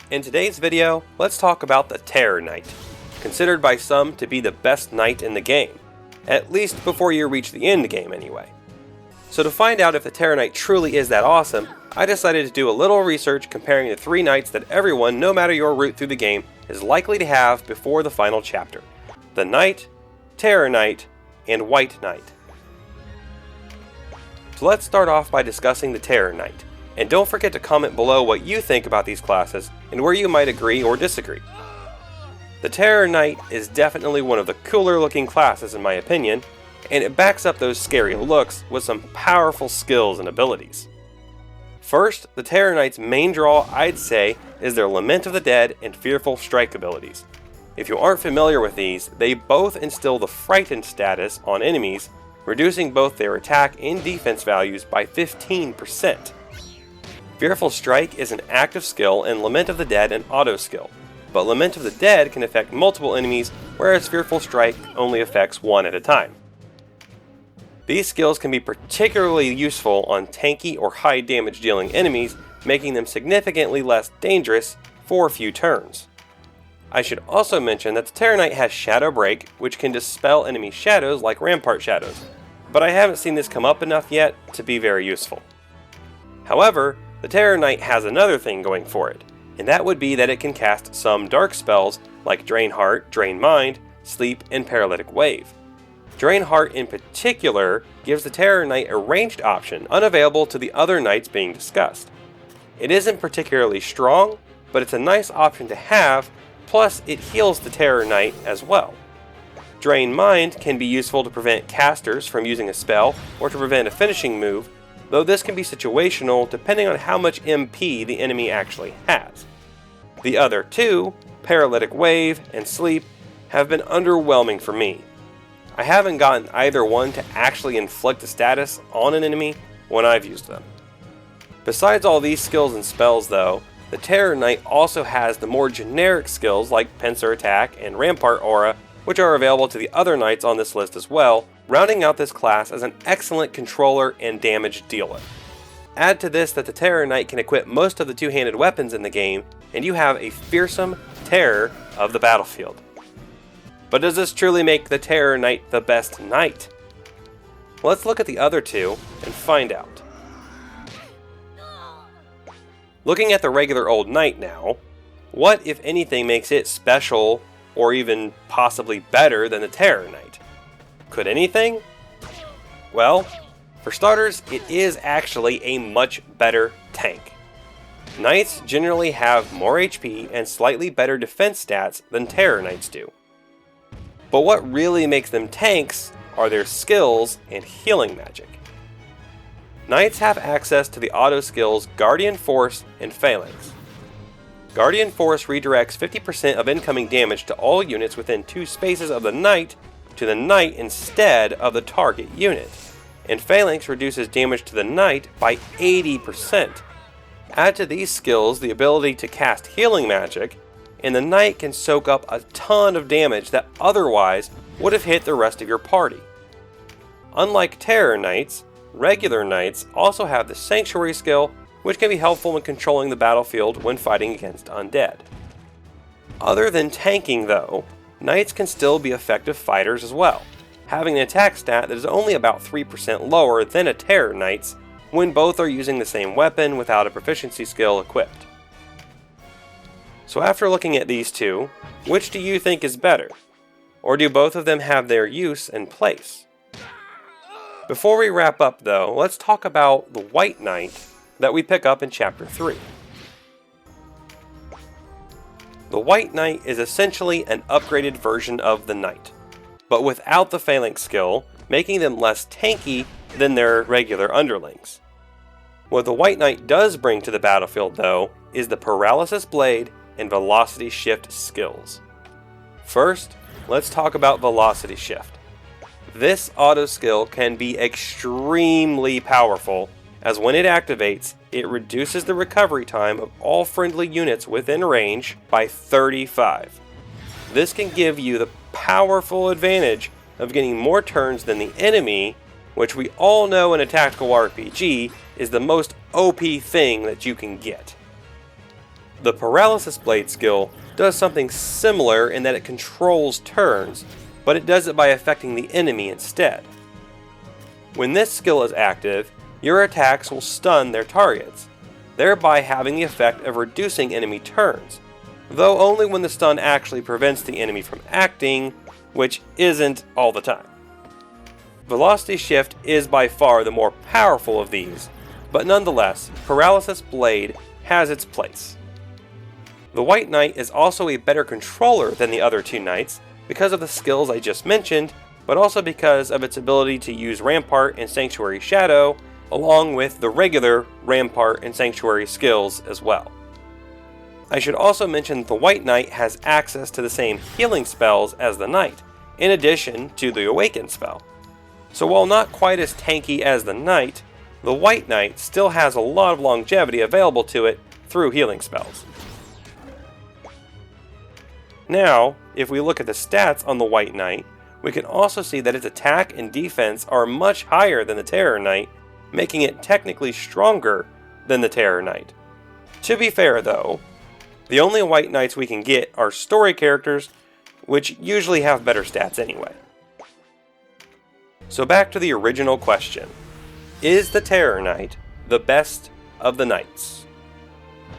In today's video, let's talk about the Terror Knight, considered by some to be the best knight in the game, at least before you reach the end game anyway. So to find out if the Terror Knight truly is that awesome, I decided to do a little research comparing the 3 knights that everyone, no matter your route through the game, is likely to have before the final chapter: the Knight, Terror Knight, and White Knight. So let's start off by discussing the Terror Knight, and don't forget to comment below what you think about these classes and where you might agree or disagree. The Terror Knight is definitely one of the cooler looking classes in my opinion, and it backs up those scary looks with some powerful skills and abilities. First, the Terror Knight's main draw, I'd say, is their Lament of the Dead and Fearful Strike abilities. If you aren't familiar with these, they both instill the Frightened status on enemies, reducing both their attack and defense values by 15%. Fearful Strike is an active skill and Lament of the Dead an auto skill, but Lament of the Dead can affect multiple enemies, whereas Fearful Strike only affects one at a time. These skills can be particularly useful on tanky or high damage dealing enemies, making them significantly less dangerous for a few turns. I should also mention that the Terror Knight has Shadow Break, which can dispel enemy shadows like Rampart shadows, but I haven't seen this come up enough yet to be very useful. However, the Terror Knight has another thing going for it, and that would be that it can cast some dark spells like Drain Heart, Drain Mind, Sleep, and Paralytic Wave. Drain Heart in particular gives the Terror Knight a ranged option unavailable to the other knights being discussed. It isn't particularly strong, but it's a nice option to have, plus it heals the Terror Knight as well. Drain Mind can be useful to prevent casters from using a spell or to prevent a finishing move, though this can be situational depending on how much MP the enemy actually has. The other two, Paralytic Wave and Sleep, have been underwhelming for me. I haven't gotten either one to actually inflict a status on an enemy when I've used them. Besides all these skills and spells though, the Terror Knight also has the more generic skills like Pincer Attack and Rampart Aura, which are available to the other knights on this list as well, rounding out this class as an excellent controller and damage dealer. Add to this that the Terror Knight can equip most of the two-handed weapons in the game, and you have a fearsome terror of the battlefield. But does this truly make the Terror Knight the best knight? Let's look at the other two and find out. Looking at the regular old knight now, what if anything makes it special or even possibly better than the Terror Knight? Could anything? Well, for starters, it is actually a much better tank. Knights generally have more HP and slightly better defense stats than Terror Knights do. But what really makes them tanks are their skills and healing magic. Knights have access to the auto skills Guardian Force and Phalanx. Guardian Force redirects 50% of incoming damage to all units within 2 spaces of the knight to the knight instead of the target unit, and Phalanx reduces damage to the knight by 80%. Add to these skills the ability to cast healing magic, and the knight can soak up a ton of damage that otherwise would have hit the rest of your party. Unlike Terror Knights, regular knights also have the Sanctuary skill, which can be helpful when controlling the battlefield when fighting against undead. Other than tanking though, knights can still be effective fighters as well, having an attack stat that is only about 3% lower than a Terror Knight's when both are using the same weapon without a proficiency skill equipped. So after looking at these two, which do you think is better? Or do both of them have their use and place? Before we wrap up though, let's talk about the White Knight that we pick up in Chapter 3. The White Knight is essentially an upgraded version of the Knight, but without the Phalanx skill, making them less tanky than their regular underlings. What the White Knight does bring to the battlefield though, is the Paralysis Blade and Velocity Shift skills. First, let's talk about Velocity Shift. This auto skill can be extremely powerful, as when it activates, it reduces the recovery time of all friendly units within range by 35. This can give you the powerful advantage of getting more turns than the enemy, which we all know in a tactical RPG is the most OP thing that you can get. The Paralysis Blade skill does something similar in that it controls turns, but it does it by affecting the enemy instead. When this skill is active, your attacks will stun their targets, thereby having the effect of reducing enemy turns, though only when the stun actually prevents the enemy from acting, which isn't all the time. Velocity Shift is by far the more powerful of these, but nonetheless, Paralysis Blade has its place. The White Knight is also a better controller than the other two knights because of the skills I just mentioned, but also because of its ability to use Rampart and Sanctuary Shadow, along with the regular Rampart and Sanctuary skills as well. I should also mention that the White Knight has access to the same healing spells as the Knight, in addition to the Awaken spell. So while not quite as tanky as the Knight, the White Knight still has a lot of longevity available to it through healing spells. Now, if we look at the stats on the White Knight, we can also see that its attack and defense are much higher than the Terror Knight, making it technically stronger than the Terror Knight. To be fair though, the only White Knights we can get are story characters, which usually have better stats anyway. So back to the original question. Is the Terror Knight the best of the knights?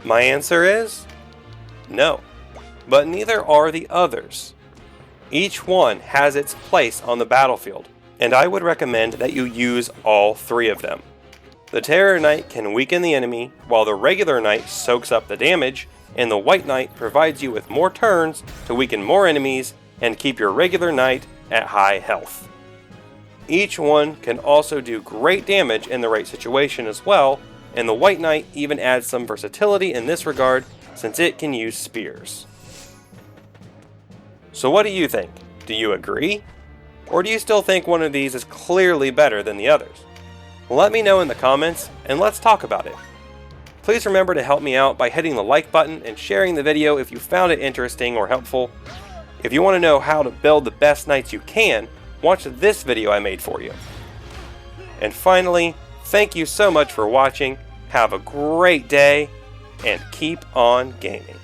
My answer is no, but neither are the others. Each one has its place on the battlefield, and I would recommend that you use all three of them. The Terror Knight can weaken the enemy, while the regular Knight soaks up the damage, and the White Knight provides you with more turns to weaken more enemies and keep your regular Knight at high health. Each one can also do great damage in the right situation as well, and the White Knight even adds some versatility in this regard since it can use spears. So what do you think? Do you agree? Or do you still think one of these is clearly better than the others? Let me know in the comments and let's talk about it. Please remember to help me out by hitting the like button and sharing the video if you found it interesting or helpful. If you want to know how to build the best knights you can, watch this video I made for you. And finally, thank you so much for watching, have a great day, and keep on gaming.